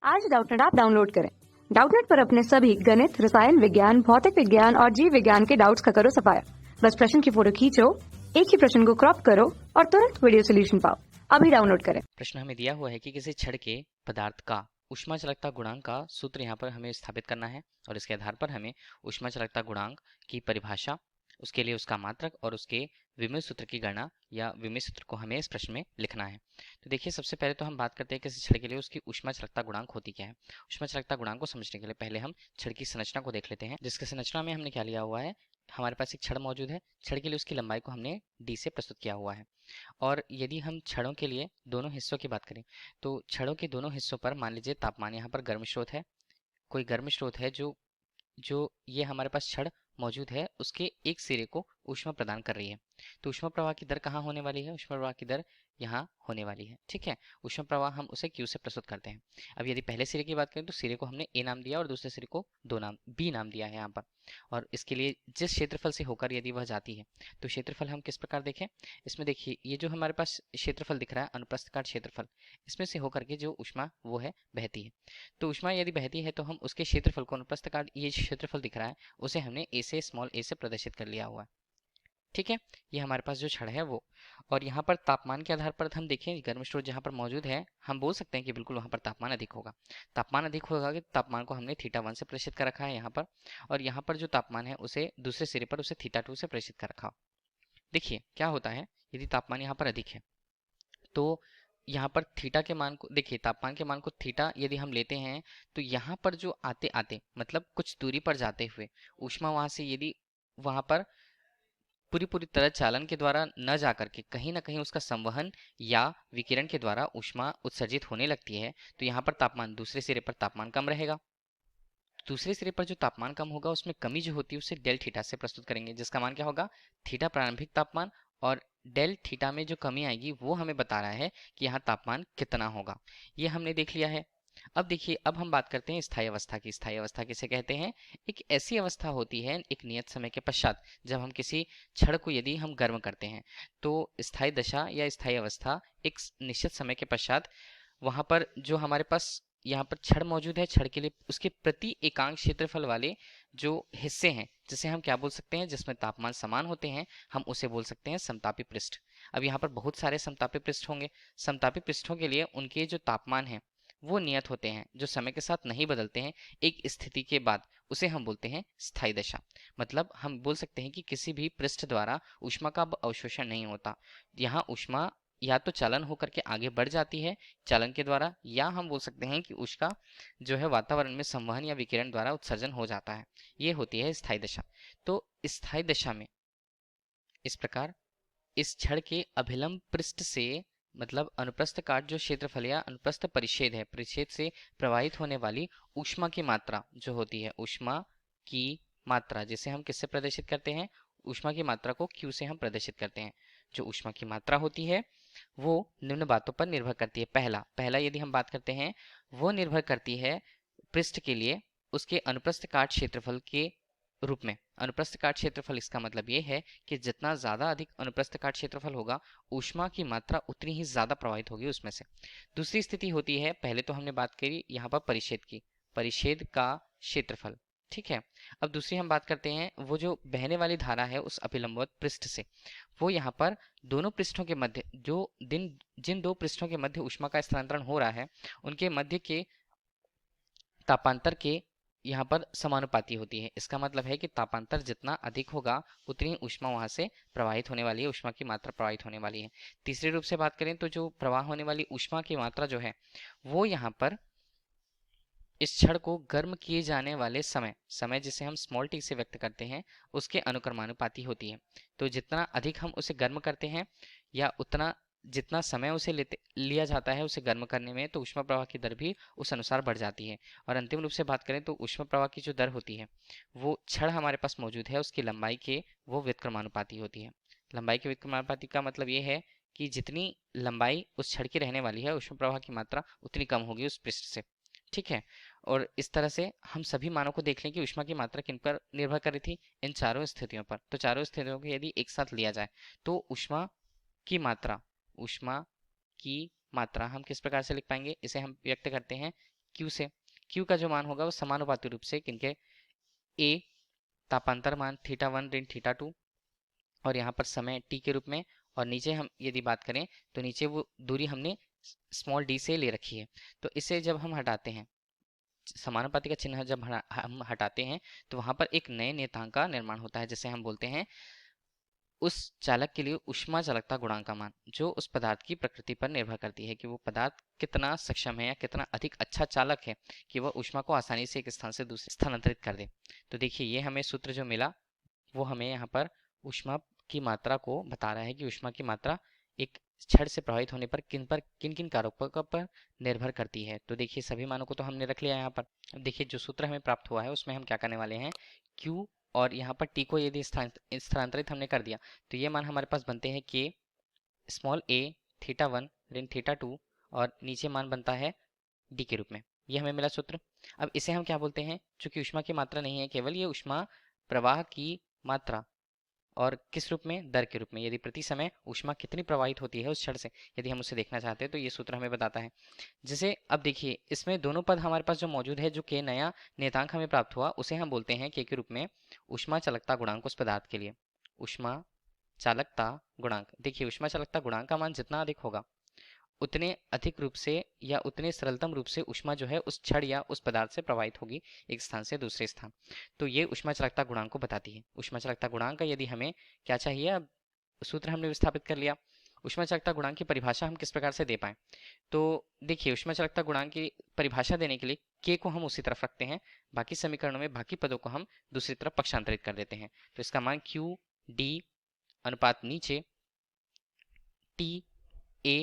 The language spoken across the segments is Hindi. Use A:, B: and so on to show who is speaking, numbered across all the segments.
A: आज डाउटनेट ऐप डाउनलोड करें। डाउटनेट पर अपने सभी गणित, रसायन विज्ञान, भौतिक विज्ञान और जीव विज्ञान के डाउट्स का करो सफाया। बस प्रश्न की फोटो खींचो, एक ही प्रश्न को क्रॉप करो और तुरंत वीडियो सोल्यूशन पाओ। अभी डाउनलोड करें।
B: प्रश्न हमें दिया हुआ है कि किसी छड़ के पदार्थ का ऊष्मा चालकता गुणांक का सूत्र यहाँ पर हमें स्थापित करना है और इसके आधार पर हमें ऊष्मा चालकता गुणांक की परिभाषा, उसके लिए उसका मात्रक और उसके विमेय सूत्र की गणना या विमेय सूत्र को हमें इस प्रश्न में लिखना है। तो देखिए, सबसे पहले तो हम बात करते हैं किसी छड़ के लिए उसकी ऊष्मा चालकता गुणांक होती क्या है। ऊष्मा चालकता गुणांक को समझने के लिए पहले हम छड़ की संरचना को देख लेते हैं, जिसकी संरचना में हमने क्या लिया हुआ है। हमारे पास एक छड़ मौजूद है, छड़ के लिए उसकी लंबाई को हमने डी से प्रस्तुत किया हुआ है। और यदि हम छड़ों के लिए दोनों हिस्सों की बात करें तो छड़ों के दोनों हिस्सों पर मान लीजिए तापमान, यहाँ पर गर्म स्रोत है, कोई गर्म स्रोत है जो जो ये हमारे पास छड़ मौजूद है उसके एक सिरे को ऊष्मा प्रदान कर रही है। तो ऊष्मा प्रवाह की दर कहाँ होने वाली है? ऊष्मा प्रवाह की दर यहाँ होने वाली है। ठीक है, ऊष्मा प्रवाह हम उसे Q से प्रस्तुत करते हैं। अब यदि पहले सिरे की बात करें तो सिरे को हमने A नाम दिया और दूसरे सिरे को B नाम दिया है यहाँ पर। और इसके लिए जिस क्षेत्रफल से होकर यदि वह जाती है तो क्षेत्रफल हम किस प्रकार देखें। इसमें देखिए, ये जो हमारे पास क्षेत्रफल दिख रहा है, अनुप्रस्थ काट क्षेत्रफल, इसमें से होकर के जो ऊष्मा वो है बहती है। तो ऊष्मा यदि बहती है तो हम उसके क्षेत्रफल को, अनुप्रस्थ काट ये क्षेत्रफल दिख रहा है, उसे हमने ए से, स्मॉल ए से प्रदर्शित कर लिया हुआ है। ठीक है, ये हमारे पास जो छड़ है वो। और यहाँ पर तापमान के आधार पर हम देखें, गर्म स्रोत जहाँ पर मौजूद है, हम बोल सकते हैं कि बिल्कुल वहाँ पर तापमान अधिक होगा। तापमान अधिक होगा कि तापमान को हमने θ1 से प्रेषित कर रखा है यहाँ पर, और यहाँ पर जो तापमान है उसे दूसरे सिरे पर उसे θ2 से प्रेषित कर रखा। देखिए क्या होता है, यदि तापमान यहाँ पर अधिक है तो यहाँ पर थीटा के मान को देखिए, तापमान के मान को थीटा यदि हम लेते हैं तो यहाँ पर जो आते आते मतलब कुछ दूरी पर जाते हुए ऊष्मा वहां से यदि वहां पर पूरी पूरी तरह चालन के द्वारा न जाकर के कहीं ना कहीं उसका संवहन या विकिरण के द्वारा ऊष्मा उत्सर्जित होने लगती है, तो यहाँ पर तापमान, दूसरे सिरे पर तापमान कम रहेगा। दूसरे सिरे पर जो तापमान कम होगा उसमें कमी जो होती है उसे डेल थीटा से प्रस्तुत करेंगे, जिसका मान क्या होगा, थीटा प्रारंभिक तापमान, और डेल थीटा में जो कमी आएगी वो हमें बता रहा है कि यहाँ तापमान कितना होगा। ये हमने देख लिया है। अब देखिए, अब हम बात करते हैं स्थायी अवस्था की। स्थायी अवस्था किसे कहते हैं? एक ऐसी अवस्था होती है एक नियत समय के पश्चात, जब हम किसी छड़ को यदि हम गर्म करते हैं तो स्थायी दशा या स्थायी अवस्था एक निश्चित समय के पश्चात वहां पर जो हमारे पास यहाँ पर छड़ मौजूद है, छड़ के लिए उसके प्रति एकांक क्षेत्रफल वाले जो हिस्से हैं, जिसे हम क्या बोल सकते हैं, जिसमें तापमान समान होते हैं, हम उसे बोल सकते हैं समतापी पृष्ठ। अब यहाँ पर बहुत सारे समतापी पृष्ठ होंगे। समतापी पृष्ठों के लिए उनके जो तापमान है वो नियत होते हैं, जो समय के साथ नहीं बदलते हैं। एक स्थिति के बाद उसे हम बोलते हैं स्थायी दशा। मतलब हम बोल सकते हैं कि किसी भी पृष्ठ द्वारा ऊष्मा का अवशोषण नहीं होता। यहाँ ऊष्मा या तो चालन होकर के आगे बढ़ जाती है चालन के द्वारा, या हम बोल सकते हैं कि उसका जो है वातावरण में संवहन या विकिरण द्वारा उत्सर्जन हो जाता है। ये होती है स्थायी दशा। तो स्थायी दशा में इस प्रकार इस छड़ के अभिलंब पृष्ठ से, मतलब अनुप्रस्थ काट जो क्षेत्रफल या अनुप्रस्थ परिच्छेद है, परिच्छेद से प्रवाहित होने वाली ऊष्मा की मात्रा जो होती है, ऊष्मा की मात्रा, जिसे हम किससे प्रदर्शित करते हैं, ऊष्मा की मात्रा को Q से हम प्रदर्शित करते हैं। जो ऊष्मा की मात्रा होती है वो निम्न बातों पर निर्भर करती है। पहला पहला यदि हम बात करते हैं, वो निर्भर करती है पृष्ठ के लिए उसके अनुप्रस्थ काट क्षेत्रफल के रूप में। अनुप्रस्थ काट क्षेत्रफल, इसका मतलब ये है कि जितना ज्यादा अधिक अनुप्रस्थ काट क्षेत्रफल होगा, ऊष्मा की मात्रा उतनी ही ज्यादा प्रवाहित होगी उसमें से। दूसरी स्थिति होती है, पहले तो हमने बात करी यहाँ पर परिच्छेद की, परिच्छेद का क्षेत्रफल। ठीक है, अब दूसरी हम बात करते हैं वो जो बहने वाली धारा है उस अभिलंबवत पृष्ठ से, वो यहाँ पर दोनों पृष्ठों के मध्य जो जिन दो पृष्ठों के मध्य ऊष्मा का स्थानांतरण हो रहा है उनके मध्य के तापांतर के यहाँ पर समानुपाती होती है। इसका मतलब है कि तापांतर जितना अधिक होगा उतनी ऊष्मा वहां से प्रवाहित होने वाली है, ऊष्मा की मात्रा प्रवाहित होने वाली है। तीसरे रूप से बात करें तो जो प्रवाह होने वाली ऊष्मा की मात्रा जो है वो यहाँ पर इस छड़ को गर्म किए जाने वाले समय, समय जिसे हम स्मॉल टी से व्यक्त करते हैं, उसके अनुक्रमानुपाती होती है। तो जितना अधिक हम उसे गर्म करते हैं या उतना जितना समय उसे लिया जाता है उसे गर्म करने में, तो ऊष्मा प्रवाह की दर भी उस अनुसार बढ़ जाती है। और अंतिम रूप से बात करें तो ऊष्मा प्रवाह की जो दर होती है वो छड़ हमारे पास मौजूद है उसकी लंबाई के वो व्युत्क्रमानुपाती होती है। लंबाई के व्युत्क्रमानुपाती का मतलब ये है कि जितनी लंबाई उस छड़ की रहने वाली है, ऊष्मा प्रवाह की मात्रा उतनी कम होगी उस पृष्ठ से। ठीक है, और इस तरह से हम सभी मानों को देख लें कि ऊष्मा की मात्रा किन पर निर्भर कर रही थी, इन चारों स्थितियों पर। तो चारों स्थितियों को यदि एक साथ लिया जाए तो ऊष्मा की मात्रा, ऊष्मा की मात्रा हम किस प्रकार से लिख पाएंगे, इसे हम व्यक्त करते हैं क्यू से। क्यू का जो मान होगा वो समानुपाती रूप से किनके, ए तापांतर मान θ1 ऋण θ2 और यहाँ पर समय t के रूप में, और नीचे हम यदि बात करें तो नीचे वो दूरी हमने स्मॉल d से ले रखी है। तो इसे जब हम हटाते हैं, समानुपाती का चिन्ह जब हम हटाते हैं तो वहां पर एक नए नियतांक का निर्माण होता है, जिसे हम बोलते हैं उस चालक के लिए ऊष्मा चालकता गुणांक का मान, जो उस पदार्थ की प्रकृति पर निर्भर करती है कि वो पदार्थ कितना सक्षम है या कितना अधिक अच्छा चालक है कि वह ऊष्मा को आसानी से एक स्थान से दूसरे स्थानांतरित कर दे। तो देखिए ये हमें सूत्र जो मिला वो हमें यहाँ पर ऊष्मा की मात्रा को बता रहा है कि ऊष्मा की मात्रा एक छड़ से प्रभावित होने पर किन किन कारकों पर निर्भर करती है। तो देखिए सभी मानों को तो हमने रख लिया यहाँ पर। अब देखिए जो सूत्र हमें प्राप्त हुआ है उसमें हम क्या करने वाले हैं, Q और यहाँ पर T को यदि स्थानांतरित हमने कर दिया तो ये मान हमारे पास बनते हैं K स्मॉल a θ1 ऋण θ2 और नीचे मान बनता है D के रूप में। ये हमें मिला सूत्र। अब इसे हम क्या बोलते हैं, चूंकि ऊष्मा की मात्रा नहीं है केवल, ये ऊष्मा प्रवाह की मात्रा और किस रूप में, दर के रूप में। यदि प्रति समय ऊष्मा कितनी प्रवाहित होती है उस क्षण से यदि हम उसे देखना चाहते हैं तो ये सूत्र हमें बताता है। जिसे अब देखिए इसमें दोनों पद हमारे पास जो मौजूद है, जो के नया नियतांक हमें प्राप्त हुआ उसे हम बोलते हैं के रूप में ऊष्मा चालकता गुणांक उस पदार्थ के लिए। ऊष्मा चालकता गुणांक, देखिए ऊष्मा चालकता गुणांक का मान जितना अधिक होगा उतने अधिक रूप से या उतने सरलतम रूप से ऊष्मा जो है उस क्षण या उस पदार्थ से प्रवाहित होगी एक स्थान से दूसरे स्थान। तो ये ऊष्मा चालकता गुणांक को बताती है। ऊष्मा चालकता गुणांक का यदि हमें क्या चाहिए, अब सूत्र हमने विस्थापित कर लिया। ऊष्मा चालकता गुणांक की परिभाषा हम किस प्रकार से दे पाए, तो देखिए ऊष्मा चालकता गुणांक की परिभाषा देने के लिए के को हम उसी तरफ रखते हैं, बाकी समीकरणों में बाकी पदों को हम दूसरी तरफ पक्षांतरित कर देते हैं। तो इसका मान क्यू डी अनुपात नीचे टी ए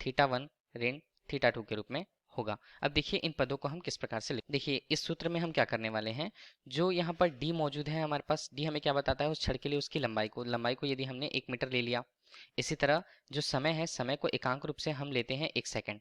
B: θ1 ऋण θ2 के रूप में होगा। अब देखिए इन पदों को हम किस प्रकार से देखिए इस सूत्र में हम क्या करने वाले हैं, जो यहाँ पर d मौजूद है हमारे पास, d हमें क्या बताता है, उस छड़ के लिए उसकी लंबाई को यदि हमने 1 मीटर ले लिया। इसी तरह जो समय है, समय को एकांक रूप से हम लेते हैं 1 सेकंड,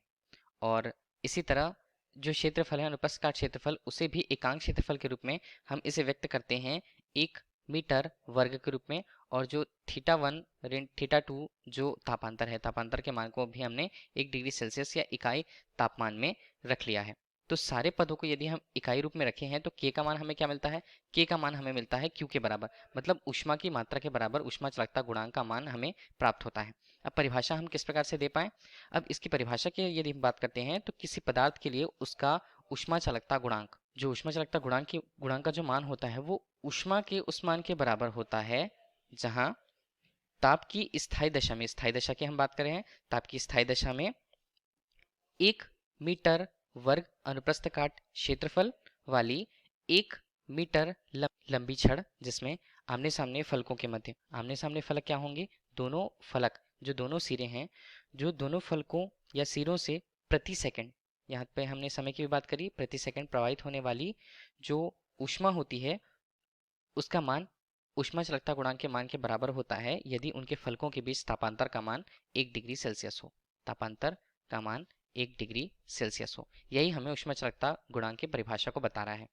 B: और इसी तरह जो क्षेत्रफल है अनुप्रस्थ काट क्षेत्रफल, उसे भी एकांक क्षेत्रफल के रूप में हम इसे व्यक्त करते हैं 1 मीटर वर्ग के रूप में। और जो θ1 ऋण θ2 जो तापांतर है, तापांतर के मान को भी हमने 1 डिग्री सेल्सियस या इकाई तापमान में रख लिया है। तो सारे पदों को यदि हम इकाई रूप में रखे हैं तो k का मान हमें क्या मिलता है, k का मान हमें मिलता है q के बराबर, मतलब ऊष्मा की मात्रा के बराबर ऊष्मा चालकता गुणांक का मान हमें प्राप्त होता है। अब परिभाषा हम किस प्रकार से दे पाए, अब इसकी परिभाषा की यदि हम बात करते हैं तो किसी पदार्थ के लिए उसका ऊष्मा चालकता गुणांक, जो ऊष्मा चालकता गुणांक का जो मान होता है वो ऊष्मा के उस मान के बराबर होता है जहां ताप की स्थायी दशा में, स्थायी दशा की हम बात कर रहे हैं, ताप की स्थायी दशा में 1 मीटर वर्ग अनुप्रस्थ काट क्षेत्रफल वाली 1 मीटर लंबी छड़, जिसमें आमने सामने फलकों के मध्य, आमने सामने फलक क्या होंगे, दोनों फलक जो दोनों सिरे हैं, जो दोनों फलकों या सिरों से प्रति सेकंड, यहाँ पे हमने समय की भी बात करी, प्रति सेकंड प्रवाहित होने वाली जो ऊष्मा होती है उसका मान ऊष्मा चालकता गुणांक के मान के बराबर होता है यदि उनके फलकों के बीच तापांतर का मान 1 डिग्री सेल्सियस हो। तापांतर का मान 1 डिग्री सेल्सियस हो, यही हमें ऊष्मा चालकता गुणांक की परिभाषा को बता रहा है।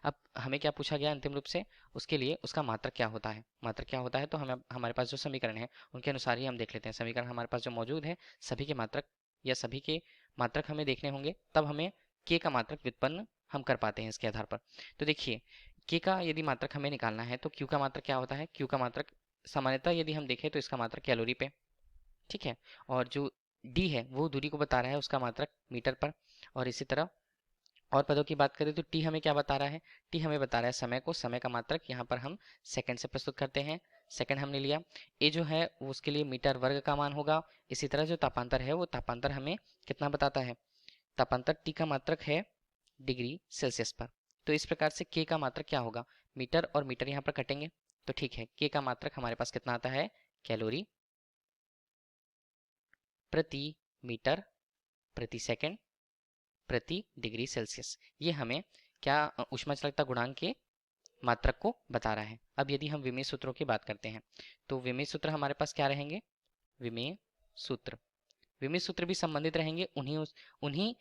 B: अब हमें क्या पूछा गया अंतिम रूप से, उसके लिए उसका मात्रक क्या होता है, मात्रक क्या होता है, तो हमें हमारे पास जो समीकरण है उनके अनुसार ही हम देख लेते हैं। समीकरण हमारे पास जो मौजूद है सभी के मात्रक या सभी के मात्रक हमें देखने होंगे, तब हमें के का मात्रक व्युत्पन्न हम कर पाते हैं इसके आधार पर। तो देखिए के का यदि मात्रक हमें निकालना है तो क्यू का मात्रक क्या होता है, क्यू का मात्रक सामान्यतः यदि हम देखें तो इसका मात्रक कैलोरी पे, ठीक है, और जो डी है वो दूरी को बता रहा है, उसका मात्रक मीटर पर। और इसी तरह और पदों की बात करें तो टी हमें क्या बता रहा है, टी हमें बता रहा है समय को, समय का मात्रक यहाँ पर हम सेकंड से प्रस्तुत करते हैं, सेकंड हमने लिया। ए जो है वो उसके लिए मीटर वर्ग का मान होगा। इसी तरह जो तापांतर है वो तापांतर हमें कितना बताता है, तापांतर टी का मात्रक है डिग्री सेल्सियस पर। तो इस प्रकार से के का मात्रक क्या होगा, मीटर और मीटर यहाँ पर कटेंगे तो ठीक है, के का मात्रक हमारे पास कितना आता है, कैलोरी प्रति मीटर प्रति सेकंड प्रति डिग्री सेल्सियस। ये हमें क्या ऊष्मा चालकता गुणांक के मात्रक को बता रहा है। अब यदि हम विमेय सूत्रों की बात करते हैं तो विमेय सूत्र हमारे पास क्या रहेंगे, विमेय सूत्र भी संबंधित रहेंगे उन्हीं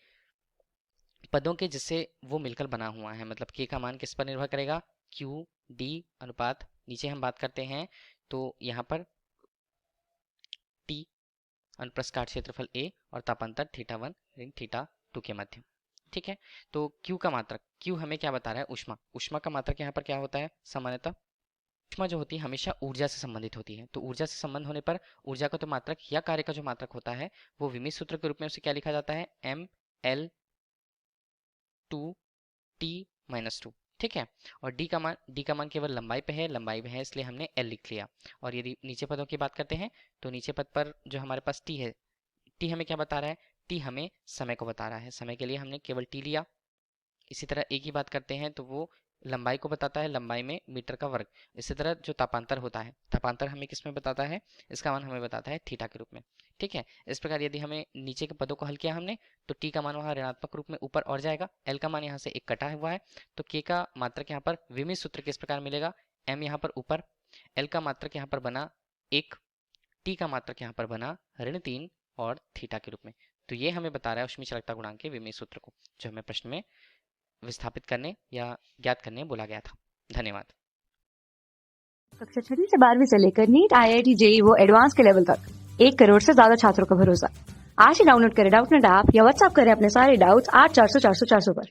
B: पदों के जिससे वो मिलकर बना हुआ है। मतलब के का मान किस पर निर्भर करेगा, क्यू डी अनुपात नीचे हम बात करते हैं तो यहाँ पर टी अनुप्रस्थ काट क्षेत्रफल ए और तापांतर θ1 ऋण θ2 के मध्य। ठीक है। तो Q का मात्रक, Q हमें क्या बता रहा है? ऊष्मा। ऊष्मा का मात्रक यहाँ पर क्या होता है सामान्यतः? ऊष्मा जो होती है हमेशा ऊर्जा से संबंधित होती है, तो ऊर्जा से संबंध होने पर ऊर्जा का तो मात्रक या कार्य का जो मात्रक होता है वो विमीय सूत्र के रूप में उसे क्या लिखा जाता है? ml2t-2। ठीक है। और d का मान केवल लंबाई पे है, लंबाई पे है इसलिए हमने l लिख लिया। और यदि नीचे पदों की बात करते हैं तो नीचे पद पर जो हमारे पास t है, t हमें क्या बता रहा है? t हमें समय को बता रहा है, समय के लिए हमने केवल t लिया। इसी तरह a की बात करते हैं तो वो लंबाई को बताता है, लंबाई में मीटर का वर्ग। इसी तरह जो तापांतर होता है, तापांतर हमें किस में बताता है? इसका मान हमें बताता है थीटा के रूप में। ठीक है। इस प्रकार यदि हमें नीचे के पदों को हल किया हमने तो t का मान वहाँ ऋणात्मक रूप में ऊपर और जाएगा, l का मान यहाँ से एक कटा हुआ है, तो k का मात्रक यहाँ पर विमीय सूत्र किस प्रकार मिलेगा? m यहाँ पर ऊपर, l का मात्रक यहाँ पर बना 1, t का मात्रक यहाँ पर बना ऋण 3 और थीटा के रूप में। तो ये हमें बता रहा है ऊष्मीय चालकता गुणांक के विमीय सूत्र को, जो हमें प्रश्न में विस्थापित करने या ज्ञात करने बोला गया था। धन्यवाद।
A: कक्षा 6वीं से 12वीं से लेकर नीट, IIT, JEE वो एडवांस के लेवल तक 1 करोड़ से ज्यादा छात्रों का भरोसा। आज ही डाउनलोड करें डाउटनेट ऐप या व्हाट्सएप करें अपने सारे डाउट्स 8400 400 400 पर।